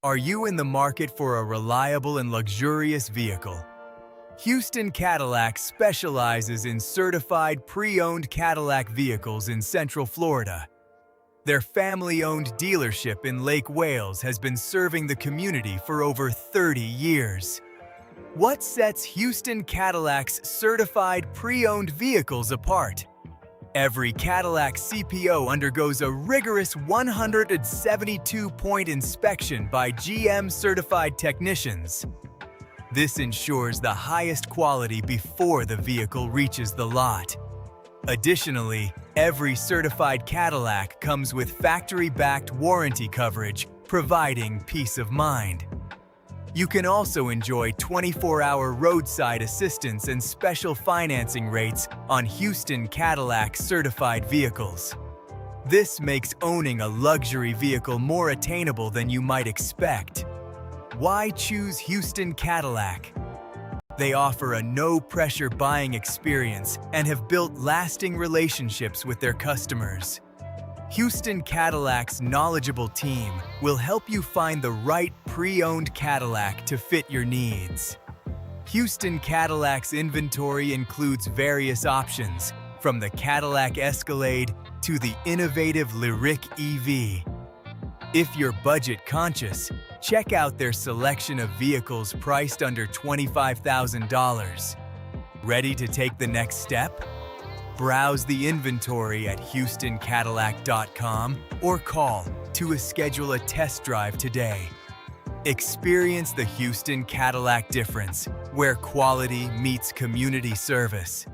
Are you in the market for a reliable and luxurious vehicle? Huston Cadillac specializes in certified pre-owned Cadillac vehicles in Central Florida. Their family-owned dealership in Lake Wales has been serving the community for over 30 years. What sets Huston Cadillac's certified pre-owned vehicles apart? Every Cadillac CPO undergoes a rigorous 172-point inspection by GM-certified technicians. This ensures the highest quality before the vehicle reaches the lot. Additionally, every certified Cadillac comes with factory-backed warranty coverage, providing peace of mind. You can also enjoy 24-hour roadside assistance and special financing rates on Huston Cadillac certified vehicles. This makes owning a luxury vehicle more attainable than you might expect. Why choose Huston Cadillac? They offer a no-pressure buying experience and have built lasting relationships with their customers. Huston Cadillac's knowledgeable team will help you find the right pre-owned Cadillac to fit your needs. Huston Cadillac's inventory includes various options, from the Cadillac Escalade to the innovative Lyriq EV. If you're budget conscious, check out their selection of vehicles priced under $25,000. Ready to take the next step? Browse the inventory at HustonCadillac.com or call to schedule a test drive today. Experience the Huston Cadillac difference, where quality meets community service.